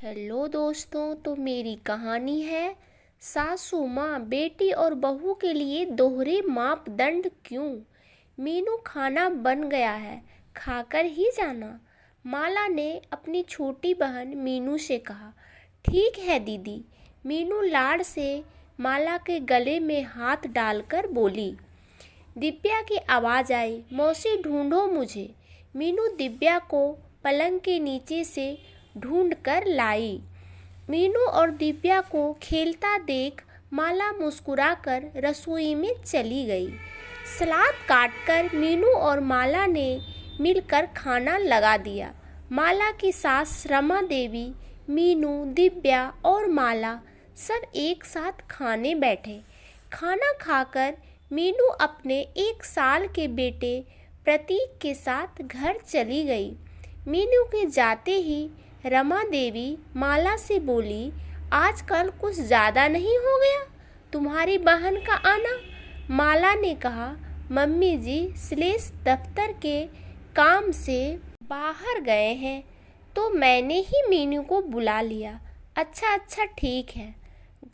Hello दोस्तों, तो मेरी कहानी है सासू माँ बेटी और बहू के लिए दोहरे मापदंड क्यों। मीनू खाना बन गया है, खाकर ही जाना। माला ने अपनी छोटी बहन मीनू से कहा। ठीक है दीदी। मीनू लाड़ से माला के गले में हाथ डालकर बोली। दिव्या की आवाज़ आई, मौसी ढूंढो मुझे। मीनू दिव्या को पलंग के नीचे से ढूंढ कर लाई। मीनू और दिव्या को खेलता देख माला मुस्कुराकर रसोई में चली गई। सलाद काटकर मीनू और माला ने मिलकर खाना लगा दिया। माला की सास रमा देवी, मीनू, दिव्या और माला सब एक साथ खाने बैठे। खाना खाकर मीनू अपने 1 साल के बेटे प्रतीक के साथ घर चली गई। मीनू के जाते ही रमा देवी माला से बोली, आजकल कुछ ज़्यादा नहीं हो गया तुम्हारी बहन का आना। माला ने कहा, मम्मी जी श्लेष दफ्तर के काम से बाहर गए हैं तो मैंने ही मीनू को बुला लिया। अच्छा ठीक है,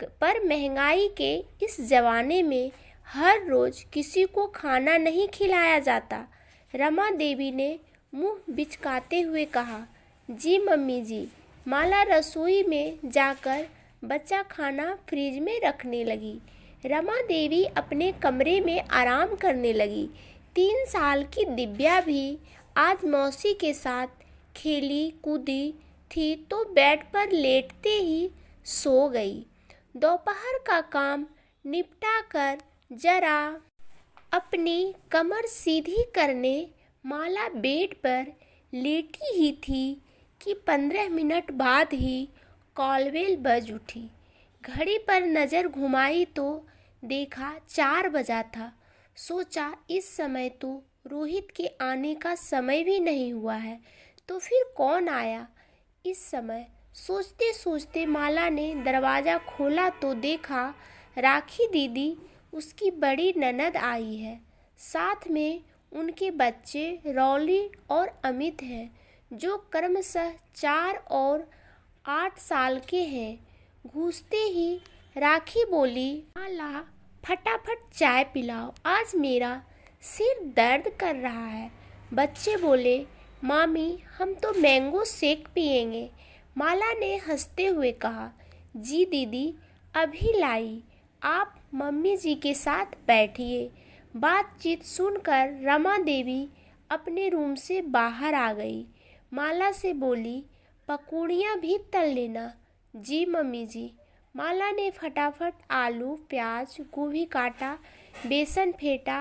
पर महंगाई के इस ज़माने में हर रोज़ किसी को खाना नहीं खिलाया जाता। रमा देवी ने मुंह बिचकाते हुए कहा, जी मम्मी जी। माला रसोई में जाकर बचा खाना फ्रिज में रखने लगी। रमा देवी अपने कमरे में आराम करने लगी। 3 साल की दिव्या भी आज मौसी के साथ खेली कूदी थी तो बेड पर लेटते ही सो गई। दोपहर का काम निपटा कर जरा अपनी कमर सीधी करने माला बेड पर लेटी ही थी कि 15 मिनट बाद ही कॉलबेल बज उठी। घड़ी पर नज़र घुमाई तो देखा 4 बजा था। सोचा इस समय तो रोहित के आने का समय भी नहीं हुआ है, तो फिर कौन आया इस समय। सोचते सोचते माला ने दरवाज़ा खोला तो देखा राखी दीदी, उसकी बड़ी ननद आई है। साथ में उनके बच्चे रौली और अमित हैं, जो क्रमशः 4 और 8 साल के हैं। घुसते ही राखी बोली, माला फटाफट चाय पिलाओ, आज मेरा सिर दर्द कर रहा है। बच्चे बोले, मामी हम तो मैंगो शेक पिएंगे। माला ने हंसते हुए कहा, जी दीदी अभी लाई, आप मम्मी जी के साथ बैठिए। बातचीत सुनकर रमा देवी अपने रूम से बाहर आ गई। माला से बोली, पकौड़ियाँ भी तल लेना। जी मम्मी जी। माला ने फटाफट आलू प्याज गोभी काटा, बेसन फेंटा,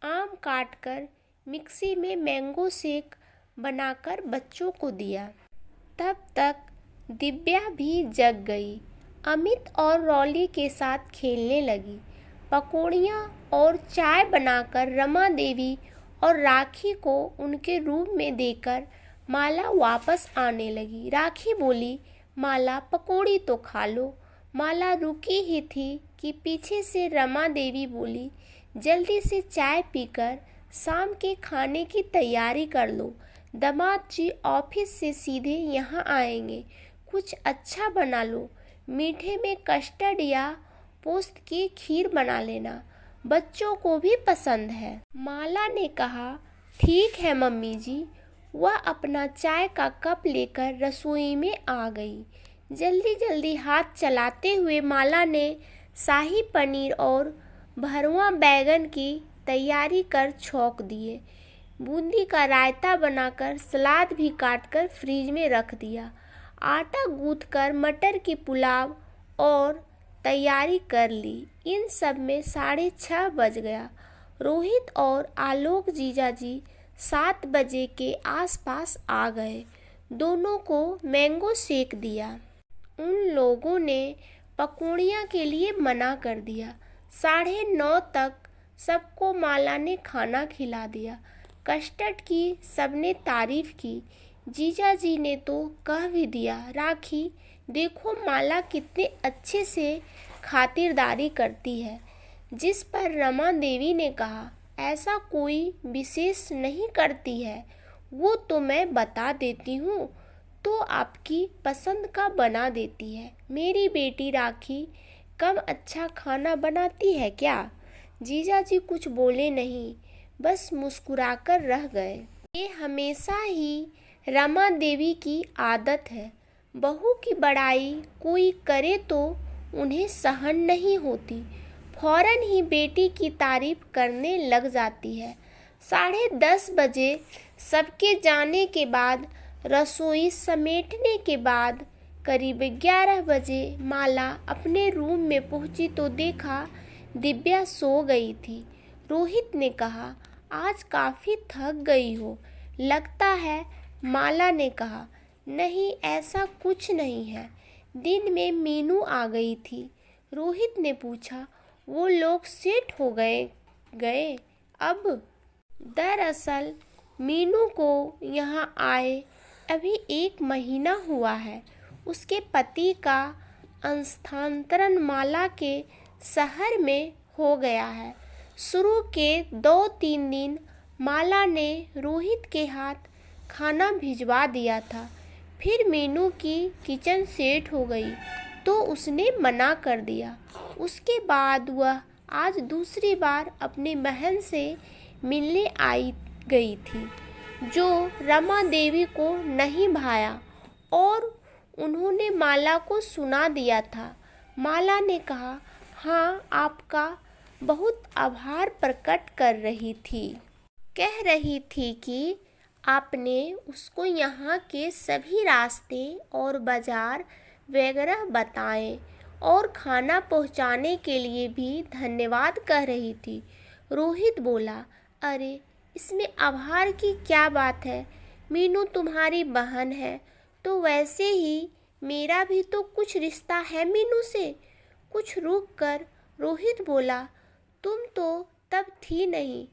आम काटकर मिक्सी में मैंगो शेक बनाकर बच्चों को दिया। तब तक दिव्या भी जग गई। अमित और रौली के साथ खेलने लगी। पकौड़ियाँ और चाय बनाकर रमा देवी और राखी को उनके रूम में देकर माला वापस आने लगी। राखी बोली, माला पकौड़ी तो खा लो। माला रुकी ही थी कि पीछे से रमा देवी बोली, जल्दी से चाय पीकर शाम के खाने की तैयारी कर लो। दामाद जी ऑफिस से सीधे यहाँ आएंगे, कुछ अच्छा बना लो। मीठे में कस्टर्ड या पोस्त की खीर बना लेना, बच्चों को भी पसंद है। माला ने कहा, ठीक है मम्मी जी। वह अपना चाय का कप लेकर रसोई में आ गई। जल्दी जल्दी हाथ चलाते हुए माला ने शाही पनीर और भरवा बैगन की तैयारी कर छौंक दिए। बूंदी का रायता बनाकर सलाद भी काटकर फ्रिज में रख दिया। आटा गूंथकर मटर की पुलाव और तैयारी कर ली। इन सब में 6:30 बज गया। रोहित और आलोक जीजाजी 7 बजे के आसपास आ गए। दोनों को मैंगो शेक दिया। उन लोगों ने पकौड़ियाँ के लिए मना कर दिया। 9:30 तक सबको माला ने खाना खिला दिया। कस्टर्ड की सबने तारीफ की। जीजाजी ने तो कह भी दिया, राखी देखो माला कितने अच्छे से खातिरदारी करती है। जिस पर रमा देवी ने कहा, ऐसा कोई विशेष नहीं करती है, वो तो मैं बता देती हूँ। तो आपकी पसंद का बना देती है। मेरी बेटी राखी कम अच्छा खाना बनाती है क्या? जीजाजी कुछ बोले नहीं, बस मुस्कुराकर रह गए। ये हमेशा ही रमा देवी की आदत है। बहू की बड़ाई कोई करे तो उन्हें सहन नहीं होती, फौरन ही बेटी की तारीफ करने लग जाती है। 10:30 बजे सबके जाने के बाद, रसोई समेटने के बाद, करीब 11 बजे माला अपने रूम में पहुंची तो देखा दिव्या सो गई थी। रोहित ने कहा, आज काफ़ी थक गई हो लगता है। माला ने कहा, नहीं ऐसा कुछ नहीं है, दिन में मीनू आ गई थी। रोहित ने पूछा, वो लोग सेट हो गए अब? दरअसल मीनू को यहाँ आए अभी 1 महीना हुआ है। उसके पति का स्थानांतरण माला के शहर में हो गया है। शुरू के 2-3 दिन माला ने रोहित के हाथ खाना भिजवा दिया था। फिर मीनू की किचन सेट हो गई तो उसने मना कर दिया। उसके बाद वह आज दूसरी बार अपनी बहन से मिलने गई थी, जो रमा देवी को नहीं भाया और उन्होंने माला को सुना दिया था। माला ने कहा, हाँ आपका बहुत आभार प्रकट कर रही थी। कह रही थी कि आपने उसको यहाँ के सभी रास्ते और बाजार वगैरह बताए और खाना पहुँचाने के लिए भी धन्यवाद कह रही थी। रोहित बोला, अरे इसमें आभार की क्या बात है, मीनू तुम्हारी बहन है तो वैसे ही मेरा भी तो कुछ रिश्ता है मीनू से। कुछ रुक कर रोहित बोला, तुम तो तब थी नहीं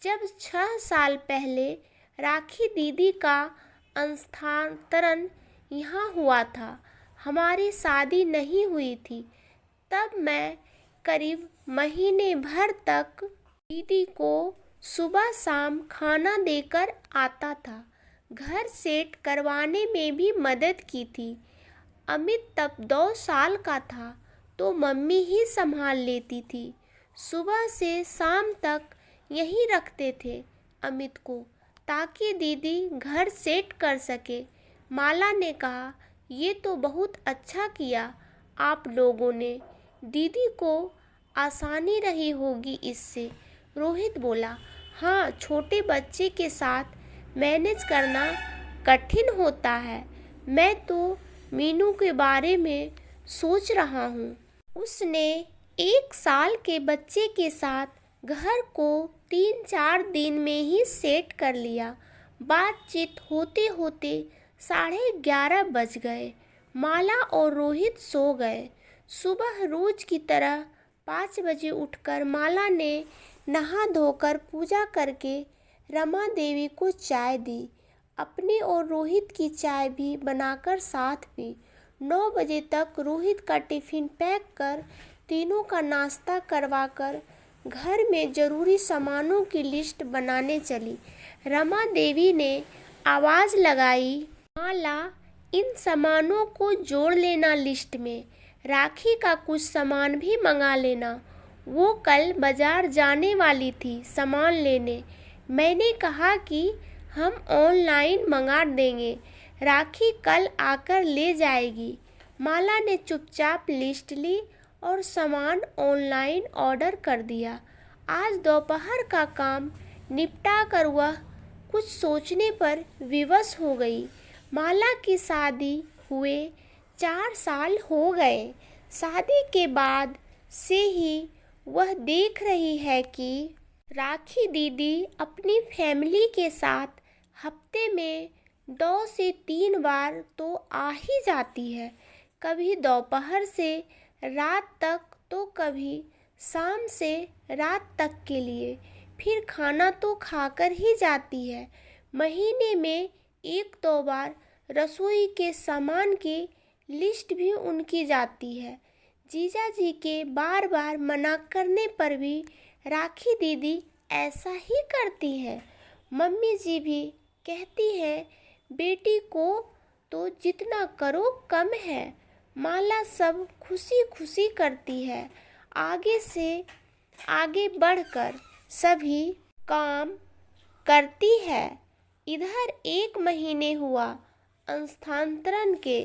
जब 6 साल पहले राखी दीदी का स्थानांतरण यहाँ हुआ था। हमारी शादी नहीं हुई थी तब मैं करीब महीने भर तक दीदी को सुबह शाम खाना देकर आता था। घर सेट करवाने में भी मदद की थी। अमित तब 2 साल का था तो मम्मी ही संभाल लेती थी। सुबह से शाम तक यहीं रखते थे अमित को ताकि दीदी घर सेट कर सके। माला ने कहा, ये तो बहुत अच्छा किया आप लोगों ने, दीदी को आसानी रही होगी इससे। रोहित बोला, हाँ छोटे बच्चे के साथ मैनेज करना कठिन होता है। मैं तो मीनू के बारे में सोच रहा हूँ। उसने 1 साल के बच्चे के साथ घर को 3-4 दिन में ही सेट कर लिया। बातचीत होते होते 11:30 बज गए। माला और रोहित सो गए। सुबह रोज की तरह 5 बजे उठकर माला ने नहा धोकर पूजा करके रमा देवी को चाय दी। अपने और रोहित की चाय भी बनाकर साथ पी। 9 बजे तक रोहित का टिफिन पैक कर तीनों का नाश्ता करवाकर घर में ज़रूरी सामानों की लिस्ट बनाने चली। रमा देवी ने आवाज़ लगाई, माला इन सामानों को जोड़ लेना लिस्ट में। राखी का कुछ सामान भी मंगा लेना, वो कल बाजार जाने वाली थी सामान लेने। मैंने कहा कि हम ऑनलाइन मंगा देंगे, राखी कल आकर ले जाएगी। माला ने चुपचाप लिस्ट ली और सामान ऑनलाइन ऑर्डर कर दिया। आज दोपहर का काम निपटा कर वह कुछ सोचने पर विवश हो गई। माला की शादी हुए 4 साल हो गए। शादी के बाद से ही वह देख रही है कि राखी दीदी अपनी फैमिली के साथ हफ्ते में 2 से 3 बार तो आ ही जाती है। कभी दोपहर से रात तक तो कभी शाम से रात तक के लिए। फिर खाना तो खाकर ही जाती है। महीने में 1-2 बार रसोई के सामान की लिस्ट भी उनकी जाती है। जीजा जी के बार बार मना करने पर भी राखी दीदी ऐसा ही करती है। मम्मी जी भी कहती हैं बेटी को तो जितना करो कम है। माला सब खुशी खुशी करती है, आगे से आगे बढ़कर सभी काम करती है। इधर 1 महीने हुआ स्थानांतरण के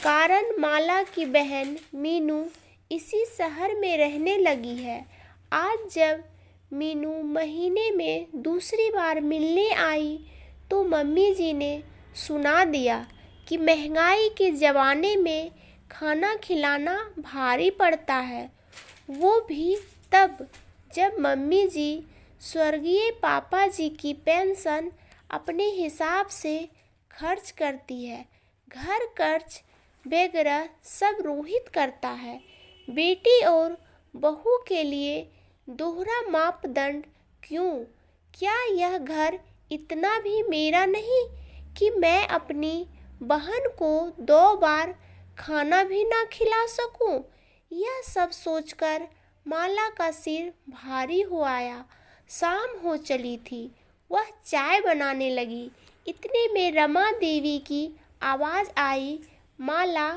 कारण माला की बहन मीनू इसी शहर में रहने लगी है। आज जब मीनू महीने में दूसरी बार मिलने आई तो मम्मी जी ने सुना दिया कि महंगाई के ज़माने में खाना खिलाना भारी पड़ता है। वो भी तब जब मम्मी जी स्वर्गीय पापा जी की पेंशन अपने हिसाब से खर्च करती है। घर खर्च वगैरह सब रोहित करता है। बेटी और बहू के लिए दोहरा मापदंड क्यों? क्या यह घर इतना भी मेरा नहीं कि मैं अपनी बहन को 2 बार खाना भी ना खिला सकूं? यह सब सोचकर माला का सिर भारी हो आया। शाम हो चली थी। वह चाय बनाने लगी। इतने में रमा देवी की आवाज़ आई, माला,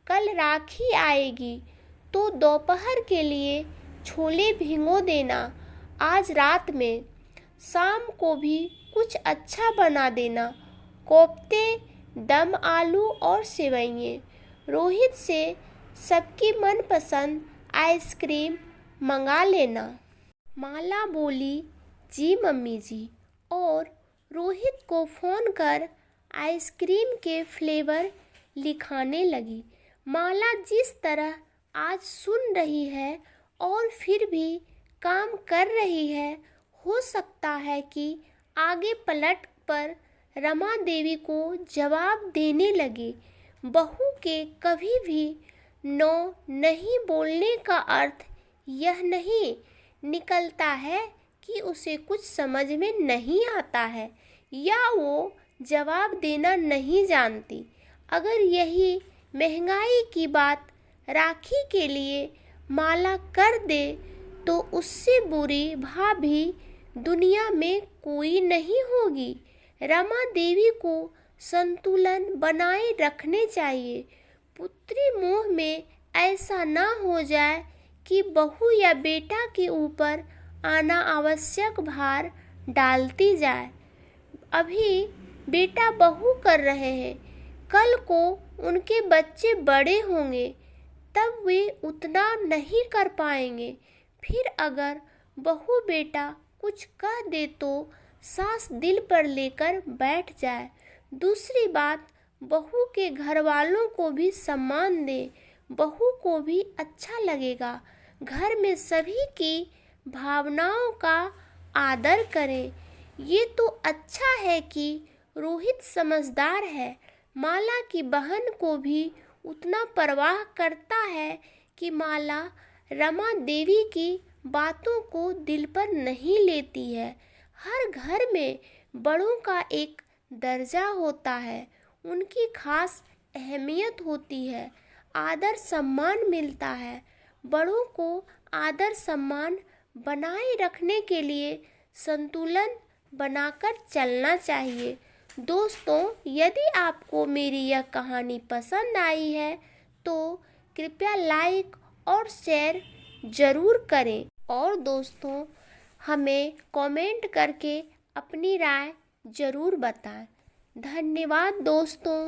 कल राखी आएगी तो दोपहर के लिए छोले भिगो देना। आज रात में शाम को भी कुछ अच्छा बना देना। कोफ्ते, दम आलू और सेवइयाँ। रोहित से सबकी मनपसंद आइसक्रीम मंगा लेना। माला बोली, जी मम्मी जी, और रोहित को फ़ोन कर आइसक्रीम के फ्लेवर लिखाने लगी। माला जिस तरह आज सुन रही है और फिर भी काम कर रही है, हो सकता है कि आगे पलट पर रमा देवी को जवाब देने लगे। बहू के कभी भी नो नहीं बोलने का अर्थ यह नहीं निकलता है कि उसे कुछ समझ में नहीं आता है या वो जवाब देना नहीं जानती। अगर यही महंगाई की बात राखी के लिए माला कर दे तो उससे बुरी भाभी दुनिया में कोई नहीं होगी। रमा देवी को संतुलन बनाए रखने चाहिए। पुत्री मोह में ऐसा ना हो जाए कि बहू या बेटा के ऊपर अनावश्यक भार डालती जाए। अभी बेटा बहू कर रहे हैं, कल को उनके बच्चे बड़े होंगे तब वे उतना नहीं कर पाएंगे। फिर अगर बहू बेटा कुछ कह दे तो सास दिल पर लेकर बैठ जाए। दूसरी बात, बहू के घर वालों को भी सम्मान दे, बहू को भी अच्छा लगेगा। घर में सभी की भावनाओं का आदर करें। ये तो अच्छा है कि रोहित समझदार है, माला की बहन को भी उतना परवाह करता है कि माला रमा देवी की बातों को दिल पर नहीं लेती है। हर घर में बड़ों का एक दर्जा होता है, उनकी खास अहमियत होती है, आदर सम्मान मिलता है। बड़ों को आदर सम्मान बनाए रखने के लिए संतुलन बनाकर चलना चाहिए। दोस्तों, यदि आपको मेरी यह कहानी पसंद आई है तो कृपया लाइक और शेयर ज़रूर करें और दोस्तों हमें कमेंट करके अपनी राय ज़रूर बताएं। धन्यवाद दोस्तों।